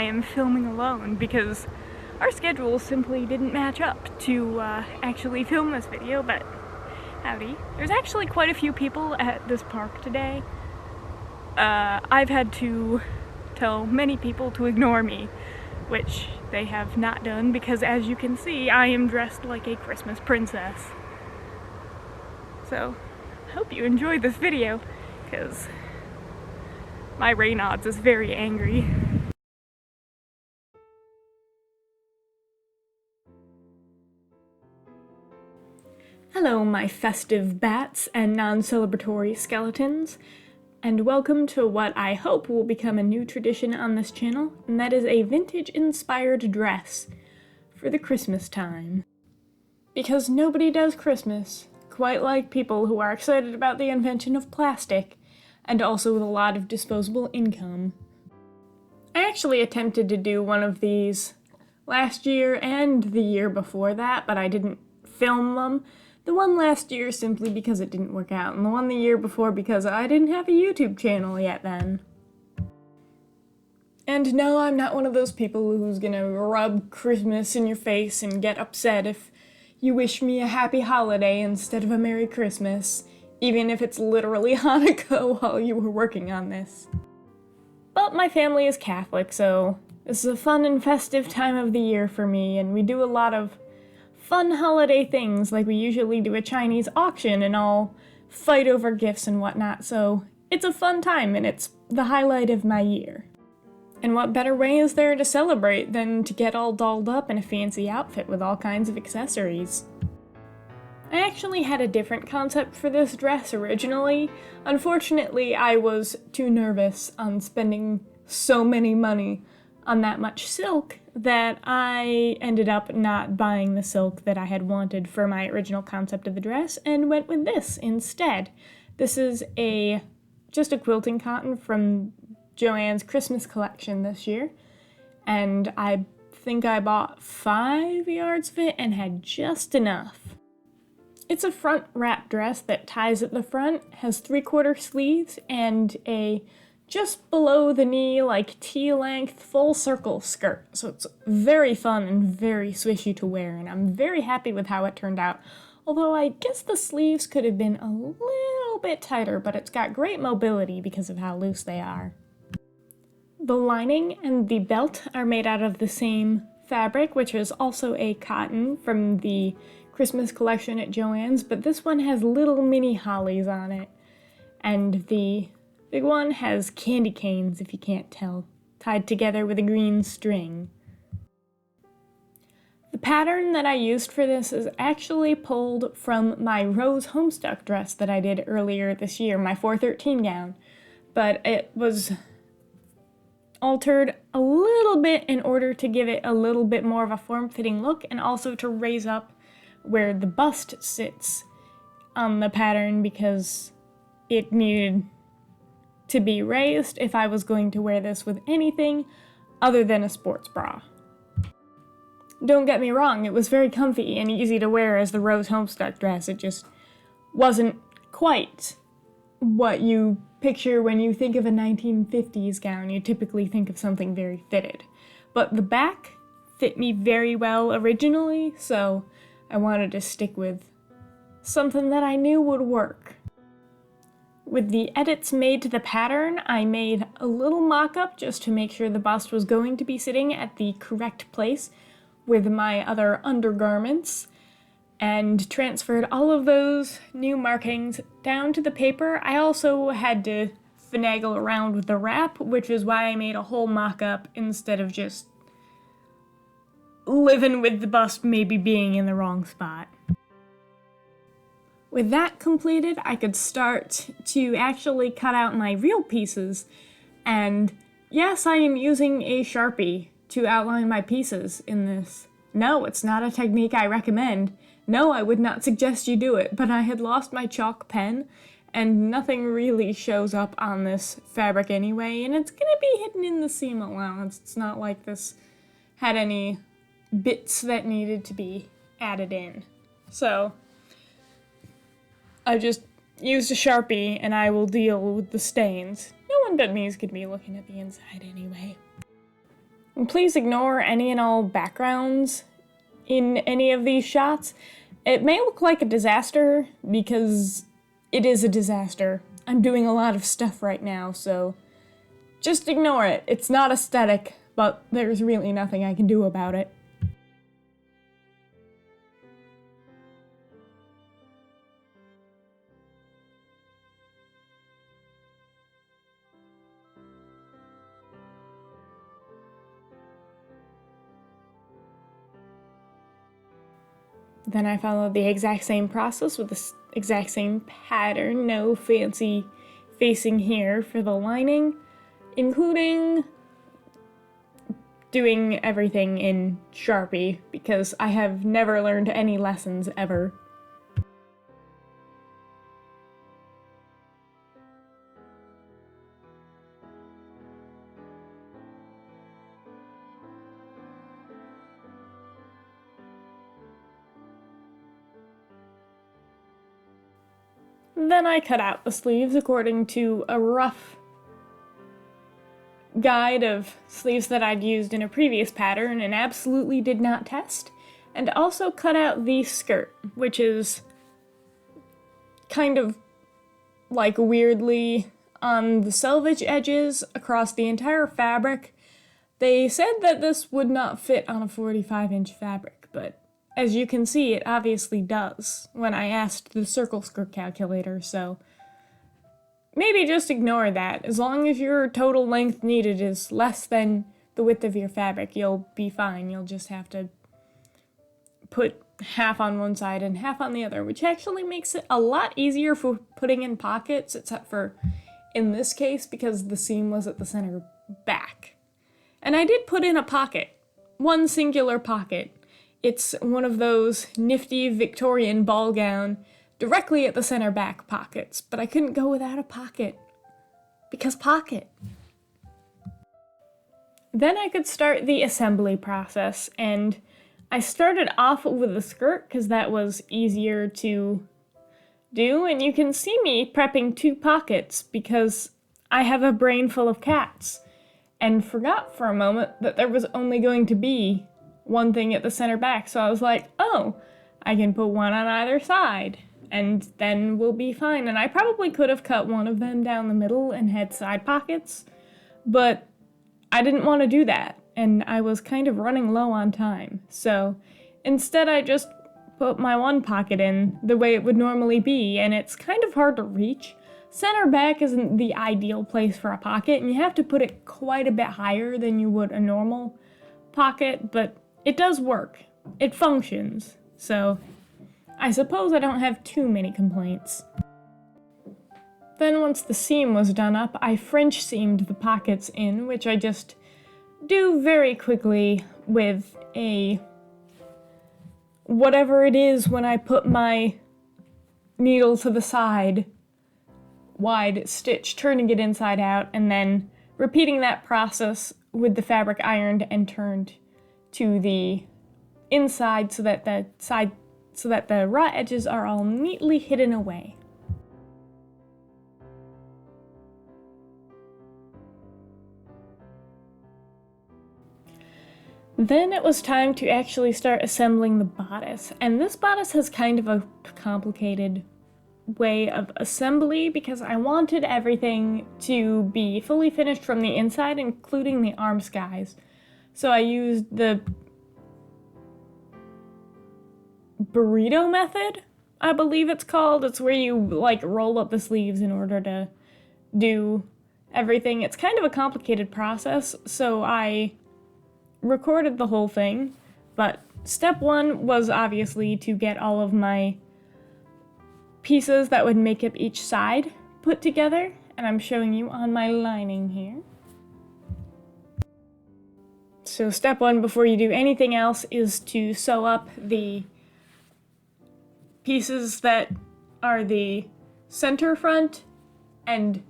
am filming alone because our schedules simply didn't match up to actually film this video, but howdy. There's actually quite a few people at this park today. I've had to tell many people to ignore me, which they have not done because, as you can see, I am dressed like a Christmas princess. So, I hope you enjoyed this video, because my Reynolds is very angry. Hello, my festive bats and non-celebratory skeletons, and welcome to what I hope will become a new tradition on this channel, and that is a vintage-inspired dress for the Christmas time. Because nobody does Christmas quite like people who are excited about the invention of plastic, and also with a lot of disposable income. I actually attempted to do one of these last year and the year before that, but I didn't film them. The one last year simply because it didn't work out, and the one the year before because I didn't have a YouTube channel yet then. And no, I'm not one of those people who's gonna rub Christmas in your face and get upset if you wish me a happy holiday instead of a Merry Christmas, even if it's literally Hanukkah while you were working on this. But my family is Catholic, so this is a fun and festive time of the year for me, and we do a lot of fun holiday things, like we usually do a Chinese auction and all fight over gifts and whatnot, so it's a fun time and it's the highlight of my year. And what better way is there to celebrate than to get all dolled up in a fancy outfit with all kinds of accessories? I actually had a different concept for this dress originally. Unfortunately, I was too nervous on spending so many money on that much silk that I ended up not buying the silk that I had wanted for my original concept of the dress and went with this instead. This is just a quilting cotton from Joann's Christmas collection this year, and I think I bought 5 yards of it and had just enough. It's a front wrap dress that ties at the front, has 3/4 sleeves, and a just below the knee, like T-length, full circle skirt. So it's very fun and very swishy to wear, and I'm very happy with how it turned out. Although I guess the sleeves could have been a little bit tighter, but it's got great mobility because of how loose they are. The lining and the belt are made out of the same fabric, which is also a cotton from the Christmas collection at Joann's, but this one has little mini hollies on it, and the big one has candy canes, if you can't tell, tied together with a green string. The pattern that I used for this is actually pulled from my rose homestuck dress that I did earlier this year, my 413 gown, but it was altered a little bit in order to give it a little bit more of a form-fitting look, and also to raise up where the bust sits on the pattern because it needed to be raised if I was going to wear this with anything other than a sports bra. Don't get me wrong, it was very comfy and easy to wear as the rose homestuck dress. It just wasn't quite what you picture when you think of a 1950s gown. You typically think of something very fitted. But the back fit me very well originally, so I wanted to stick with something that I knew would work. With the edits made to the pattern, I made a little mock-up just to make sure the bust was going to be sitting at the correct place with my other undergarments, and transferred all of those new markings down to the paper. I also had to finagle around with the wrap, which is why I made a whole mock-up instead of just living with the bust maybe being in the wrong spot. With that completed, I could start to actually cut out my real pieces, and yes, I am using a Sharpie to outline my pieces in this. No, it's not a technique I recommend. No, I would not suggest you do it, but I had lost my chalk pen, and nothing really shows up on this fabric anyway, and it's gonna be hidden in the seam allowance. It's not like this had any bits that needed to be added in. So I just used a Sharpie, and I will deal with the stains. No one but me is going to be looking at the inside anyway. And please ignore any and all backgrounds in any of these shots. It may look like a disaster because it is a disaster. I'm doing a lot of stuff right now, so just ignore it. It's not aesthetic, but there's really nothing I can do about it. Then I followed the exact same process with the exact same pattern, no fancy facing here for the lining, including doing everything in Sharpie, because I have never learned any lessons ever. Then I cut out the sleeves according to a rough guide of sleeves that I'd used in a previous pattern and absolutely did not test, and also cut out the skirt, which is kind of like weirdly on the selvage edges across the entire fabric. They said that this would not fit on a 45-inch fabric, but as you can see, it obviously does when I asked the circle skirt calculator, so maybe just ignore that. As long as your total length needed is less than the width of your fabric, you'll be fine. You'll just have to put half on one side and half on the other, which actually makes it a lot easier for putting in pockets, except for in this case because the seam was at the center back. And I did put in a pocket, one singular pocket. It's one of those nifty Victorian ball gown directly at the center back pockets, but I couldn't go without a pocket, because pocket. Then I could start the assembly process, and I started off with the skirt because that was easier to do, and you can see me prepping 2 pockets because I have a brain full of cats, and forgot for a moment that there was only going to be one thing at the center back, so I was like, oh, I can put one on either side, and then we'll be fine. And I probably could have cut one of them down the middle and had side pockets, but I didn't want to do that, and I was kind of running low on time, so instead I just put my one pocket in the way it would normally be, and it's kind of hard to reach. Center back isn't the ideal place for a pocket, and you have to put it quite a bit higher than you would a normal pocket, but it does work. It functions, so I suppose I don't have too many complaints. Then once the seam was done up, I French seamed the pockets in, which I just do very quickly with a whatever it is when I put my needle to the side, wide stitch, turning it inside out, and then repeating that process with the fabric ironed and turned to the inside so that the raw edges are all neatly hidden away. Then it was time to actually start assembling the bodice, and this bodice has kind of a complicated way of assembly because I wanted everything to be fully finished from the inside, including the arm skies. So I used the burrito method, I believe it's called. It's where you like roll up the sleeves in order to do everything. It's kind of a complicated process, so I recorded the whole thing, but step 1 was obviously to get all of my pieces that would make up each side put together, and I'm showing you on my lining here. So step 1 before you do anything else is to sew up the pieces that are the center front and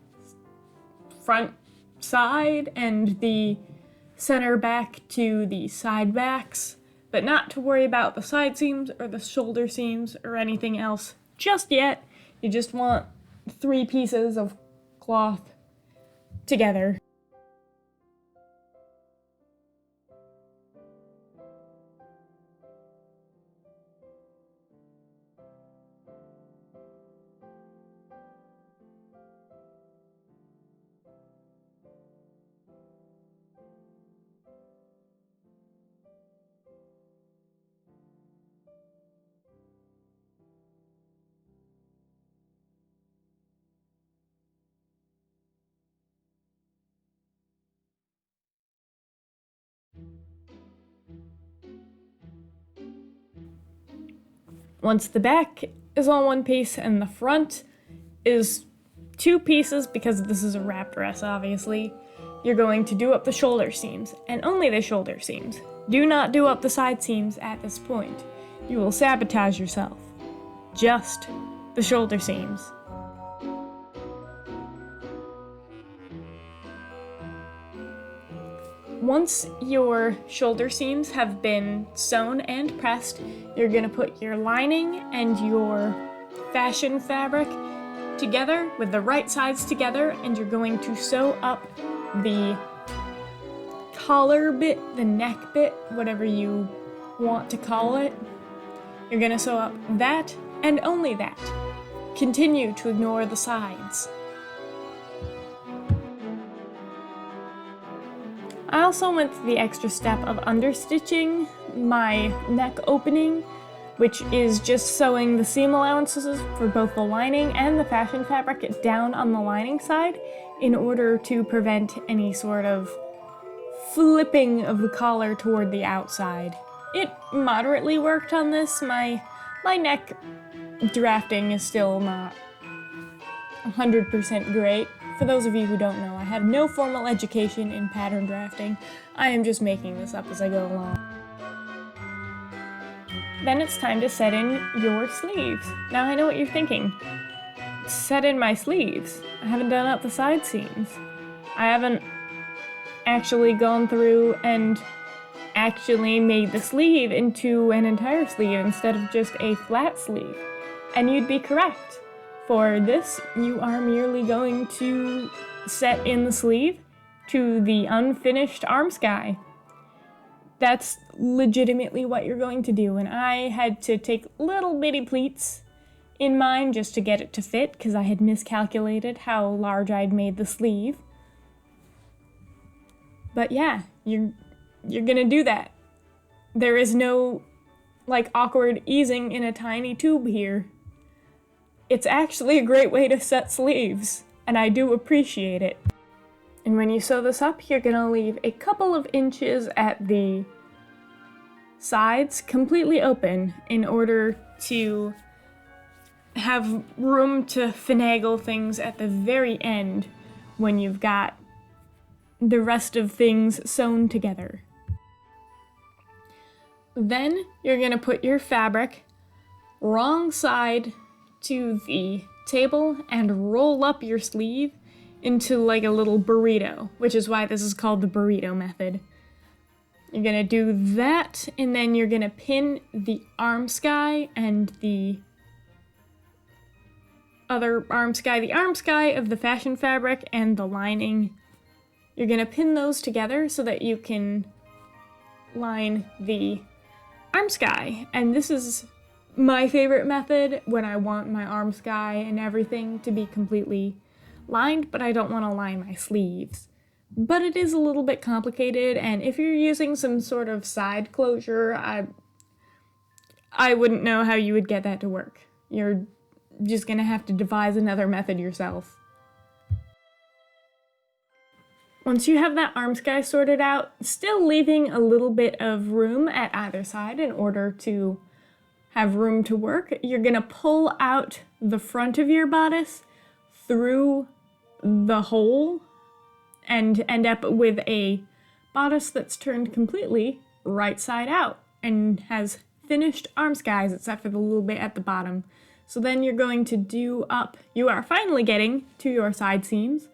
front side and the center back to the side backs, but not to worry about the side seams or the shoulder seams or anything else just yet. You just want 3 pieces of cloth together. Once the back is all one piece and the front is 2 pieces, because this is a wrap dress obviously, you're going to do up the shoulder seams, and only the shoulder seams. Do not do up the side seams at this point. You will sabotage yourself. Just the shoulder seams. Once your shoulder seams have been sewn and pressed, you're gonna put your lining and your fashion fabric together with the right sides together, and you're going to sew up the collar bit, the neck bit, whatever you want to call it. You're gonna sew up that and only that. Continue to ignore the sides. I also went through the extra step of understitching my neck opening, which is just sewing the seam allowances for both the lining and the fashion fabric down on the lining side in order to prevent any sort of flipping of the collar toward the outside. It moderately worked on this. My neck drafting is still not 100% great. For those of you who don't know, I have no formal education in pattern drafting. I am just making this up as I go along. Then it's time to set in your sleeves. Now I know what you're thinking. Set in my sleeves? I haven't done up the side seams. I haven't actually gone through and actually made the sleeve into an entire sleeve instead of just a flat sleeve. And you'd be correct. For this, you are merely going to set in the sleeve to the unfinished arm sky. That's legitimately what you're going to do, and I had to take little bitty pleats in mind just to get it to fit, because I had miscalculated how large I'd made the sleeve. But yeah, you're gonna do that. There is no, awkward easing in a tiny tube here. It's actually a great way to set sleeves, and I do appreciate it. And when you sew this up, you're gonna leave a couple of inches at the sides completely open in order to have room to finagle things at the very end when you've got the rest of things sewn together. Then you're gonna put your fabric wrong side to the table and roll up your sleeve into like a little burrito, which is why this is called the burrito method. You're gonna do that, and then you're gonna pin the arm sky and the other arm sky, the arm sky of the fashion fabric and the lining. You're gonna pin those together so that you can line the arm sky, and this is my favorite method when I want my arm sky and everything to be completely lined, but I don't want to line my sleeves. But it is a little bit complicated, and if you're using some sort of side closure, I wouldn't know how you would get that to work. You're just gonna have to devise another method yourself. Once you have that arm sky sorted out, still leaving a little bit of room at either side in order to have room to work, you're gonna pull out the front of your bodice through the hole and end up with a bodice that's turned completely right side out and has finished arm skies except for the little bit at the bottom. So then you're going to do up, you are finally getting to your side seams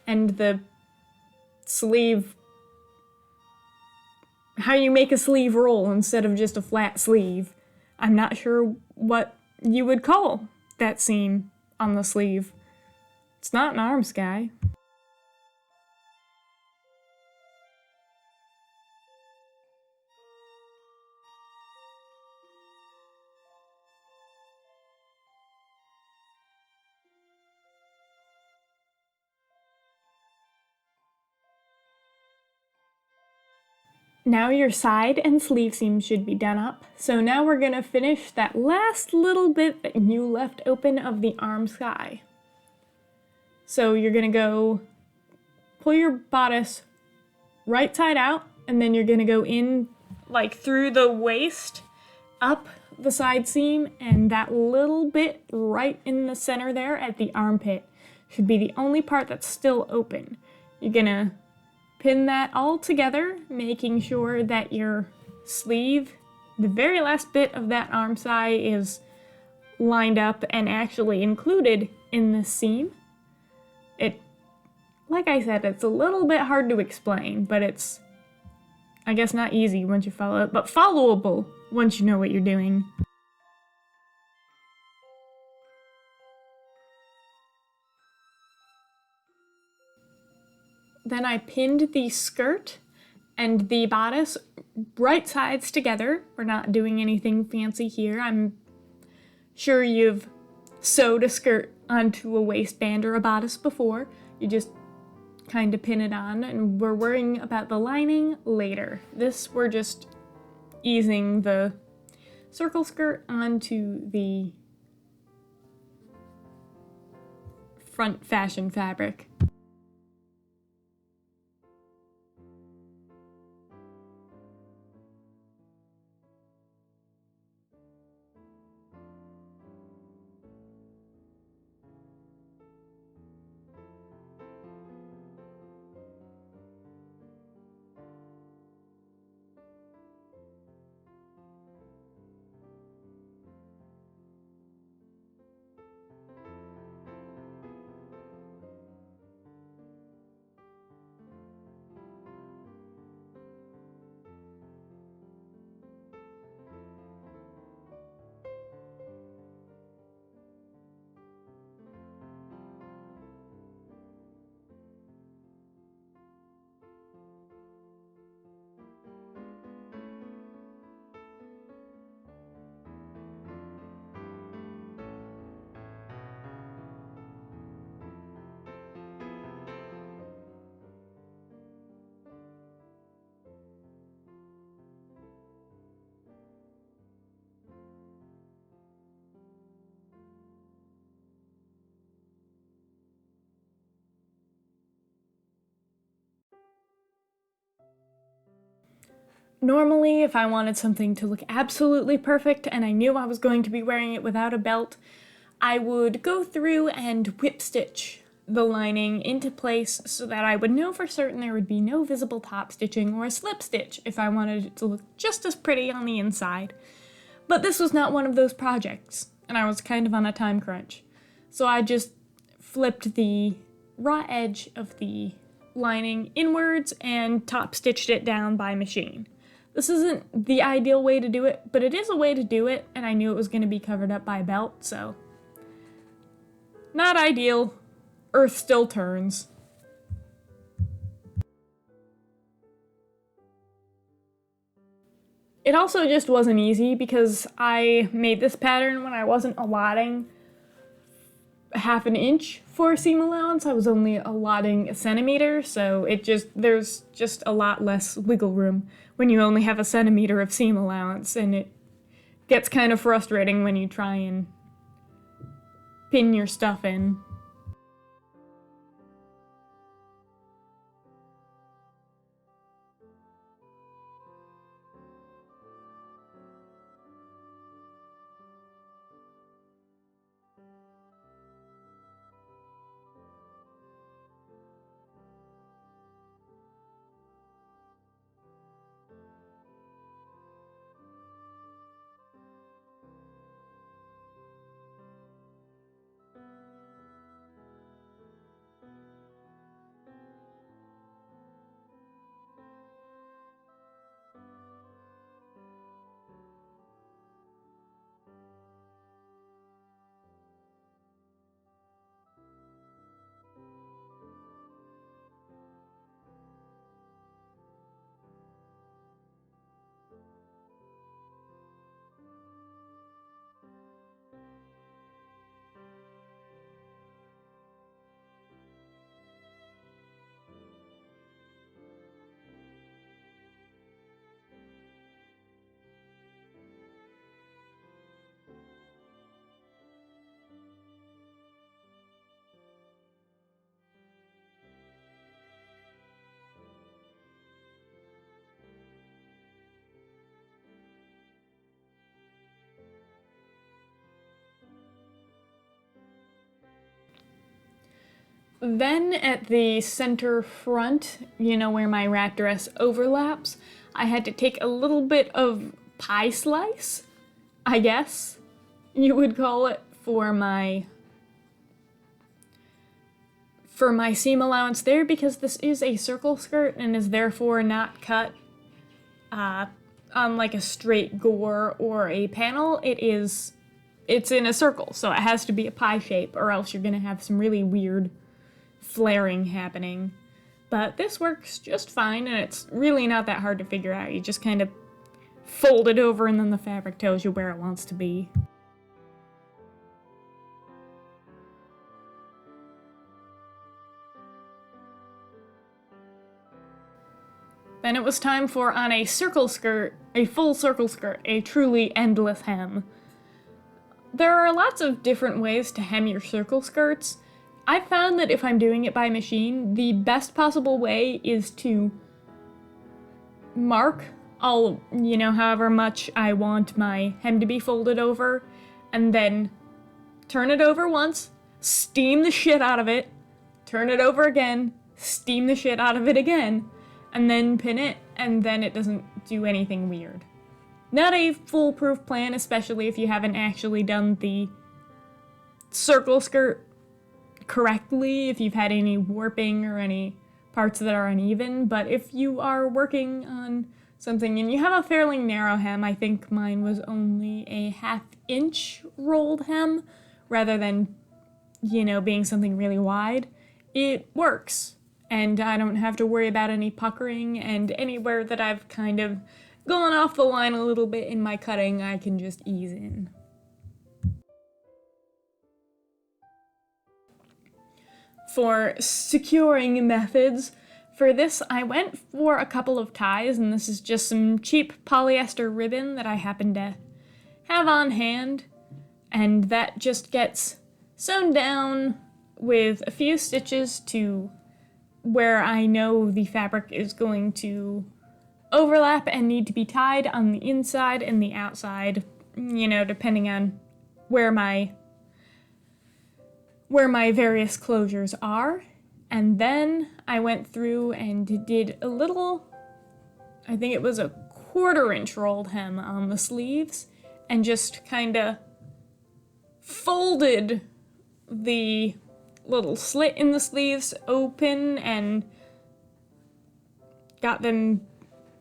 and the sleeve, how you make a sleeve roll instead of just a flat sleeve. I'm not sure what you would call that seam on the sleeve. It's not an arm sky. Now your side and sleeve seams should be done up. So now we're gonna finish that last little bit that you left open of the arm sky. So you're gonna go pull your bodice right side out, and then you're gonna go in like through the waist up the side seam, and that little bit right in the center there at the armpit should be the only part that's still open. You're gonna pin that all together, making sure that your sleeve, the very last bit of that arm side, is lined up and actually included in this seam. Like I said, it's a little bit hard to explain, but it's, I guess, not easy once you follow it, but followable once you know what you're doing. Then I pinned the skirt and the bodice right sides together. We're not doing anything fancy here. I'm sure you've sewed a skirt onto a waistband or a bodice before. You just kind of pin it on, and we're worrying about the lining later. This, we're just easing the circle skirt onto the front fashion fabric. Normally, if I wanted something to look absolutely perfect and I knew I was going to be wearing it without a belt, I would go through and whip stitch the lining into place so that I would know for certain there would be no visible top stitching or a slip stitch if I wanted it to look just as pretty on the inside. But this was not one of those projects, and I was kind of on a time crunch. So I just flipped the raw edge of the lining inwards and top stitched it down by machine. This isn't the ideal way to do it, but it is a way to do it, and I knew it was going to be covered up by a belt, so not ideal. Earth still turns. It also just wasn't easy because I made this pattern when I wasn't allotting half an inch for seam allowance. I was only allotting a centimeter, so there's just a lot less wiggle room when you only have a centimeter of seam allowance, and it gets kind of frustrating when you try and pin your stuff in. Then at the center front, you know, where my wrap dress overlaps, I had to take a little bit of pie slice, I guess you would call it, for my seam allowance there, because this is a circle skirt and is therefore not cut on like a straight gore or a panel. It's in a circle, so it has to be a pie shape, or else you're gonna have some really weird flaring happening. But this works just fine, and it's really not that hard to figure out. You just kind of fold it over and then the fabric tells you where it wants to be. Then it was time for, on a circle skirt, a full circle skirt, a truly endless hem. There are lots of different ways to hem your circle skirts. I found that if I'm doing it by machine, the best possible way is to mark all, you know, however much I want my hem to be folded over, and then turn it over once, steam the shit out of it, turn it over again, steam the shit out of it again, and then pin it, and then it doesn't do anything weird. Not a foolproof plan, especially if you haven't actually done the circle skirt correctly, if you've had any warping or any parts that are uneven, but if you are working on something and you have a fairly narrow hem, I think mine was only a 1/2 inch rolled hem, rather than, you know, being something really wide, it works. And I don't have to worry about any puckering, and anywhere that I've kind of gone off the line a little bit in my cutting, I can just ease in. For securing methods, for this I went for a couple of ties, and this is just some cheap polyester ribbon that I happen to have on hand, and that just gets sewn down with a few stitches to where I know the fabric is going to overlap and need to be tied on the inside and the outside, you know, depending on where my various closures are. And then I went through and did a little, I think it was a 1/4 inch rolled hem on the sleeves, and just kind of folded the little slit in the sleeves open and got them,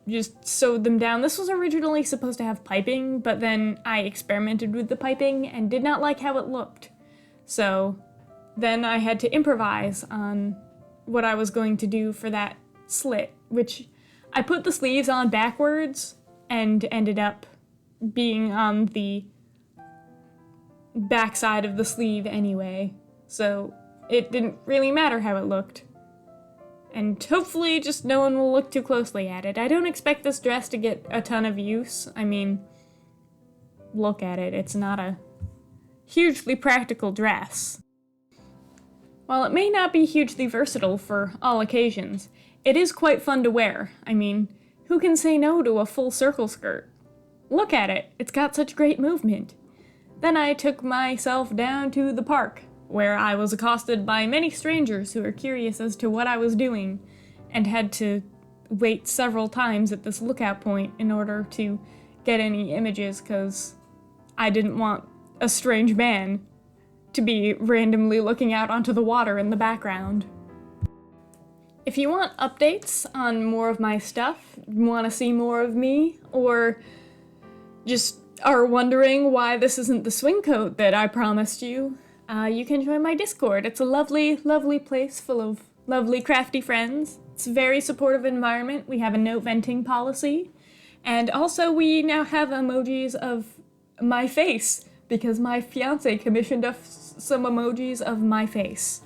just sewed them down. This was originally supposed to have piping, but then I experimented with the piping and did not like how it looked. So then I had to improvise on what I was going to do for that slit, which I put the sleeves on backwards and ended up being on the back side of the sleeve anyway. So it didn't really matter how it looked. And hopefully just no one will look too closely at it. I don't expect this dress to get a ton of use. I mean, look at it. It's not a hugely practical dress. While it may not be hugely versatile for all occasions, it is quite fun to wear. I mean, who can say no to a full circle skirt? Look at it. It's got such great movement. Then I took myself down to the park, where I was accosted by many strangers who were curious as to what I was doing, and had to wait several times at this lookout point in order to get any images, because I didn't want a strange man to be randomly looking out onto the water in the background. If you want updates on more of my stuff, want to see more of me, or just are wondering why this isn't the swing coat that I promised you, you can join my Discord. It's a lovely, lovely place full of lovely crafty friends. It's a very supportive environment. We have a no venting policy. And also we now have emojis of my face, because my fiance commissioned us some emojis of my face,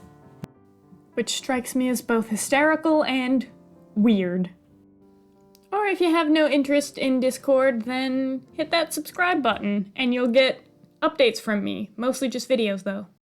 which strikes me as both hysterical and weird. Or if you have no interest in Discord, then hit that subscribe button and you'll get updates from me, mostly just videos though.